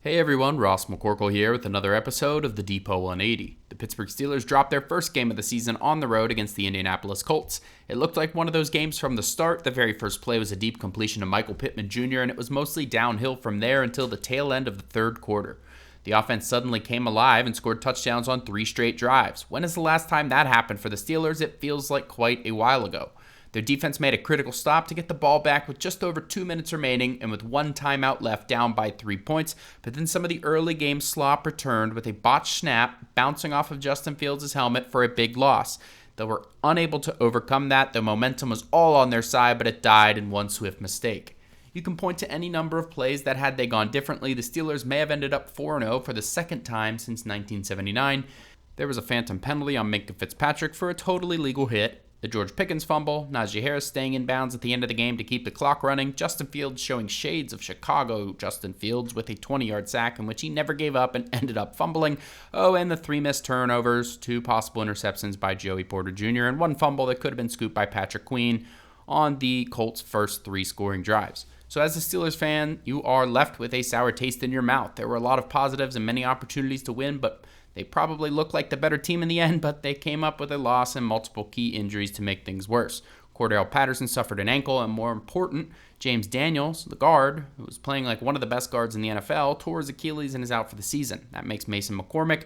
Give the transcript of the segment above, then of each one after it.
Hey everyone, Ross McCorkle here with another episode of the Depot 180. The Pittsburgh Steelers dropped their first game of the season on the road against the Indianapolis Colts. It looked like one of those games from the start. The very first play was a deep completion to Michael Pittman Jr., and it was mostly downhill from there until the tail end of the third quarter. The offense suddenly came alive and scored touchdowns on 3 straight drives. When is the last time that happened for the Steelers? It feels like quite a while ago. Their defense made a critical stop to get the ball back with just over 2 minutes remaining and with 1 timeout left, down by 3 points. But then some of the early game slop returned with a botched snap bouncing off of Justin Fields' helmet for a big loss. They were unable to overcome that. The momentum was all on their side, but it died in one swift mistake. You can point to any number of plays that, had they gone differently, the Steelers may have ended up 4-0 for the second time since 1979. There was a phantom penalty on Minkah Fitzpatrick for a totally legal hit. The George Pickens fumble, Najee Harris staying in bounds at the end of the game to keep the clock running, Justin Fields showing shades of Chicago Justin Fields with a 20-yard sack in which he never gave up and ended up fumbling. Oh, and the 3 missed turnovers, 2 possible interceptions by Joey Porter Jr., and 1 fumble that could have been scooped by Patrick Queen on the Colts' first 3 scoring drives. So as a Steelers fan, you are left with a sour taste in your mouth. There were a lot of positives and many opportunities to win, but they probably looked like the better team in the end, but they came up with a loss and multiple key injuries to make things worse. Cordell Patterson suffered an ankle, and more important, James Daniels, the guard, who was playing like one of the best guards in the NFL, tore his Achilles and is out for the season. That makes Mason McCormick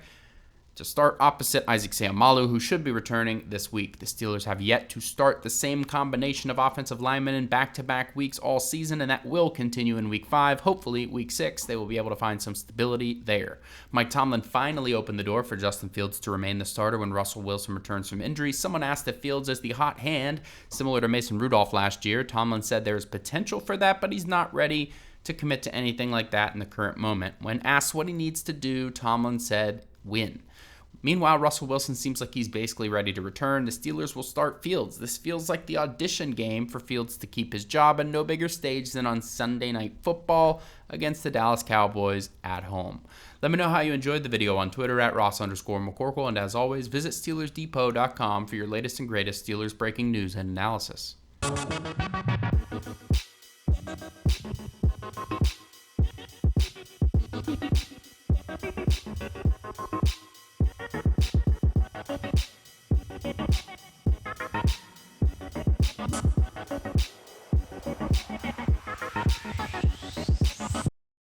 to start opposite Isaac Seumalo, who should be returning this week. The Steelers have yet to start the same combination of offensive linemen in back-to-back weeks all season, and that will continue in Week 5. Hopefully, Week 6, they will be able to find some stability there. Mike Tomlin finally opened the door for Justin Fields to remain the starter when Russell Wilson returns from injury. Someone asked if Fields is the hot hand, similar to Mason Rudolph last year. Tomlin said there is potential for that, but he's not ready to commit to anything like that in the current moment. When asked what he needs to do, Tomlin said, win. Meanwhile, Russell Wilson seems like he's basically ready to return. The Steelers will start Fields. This feels like the audition game for Fields to keep his job, and no bigger stage than on Sunday Night Football against the Dallas Cowboys at home. Let me know how you enjoyed the video on Twitter at Ross_McCorkle, and as always, visit SteelersDepot.com for your latest and greatest Steelers breaking news and analysis.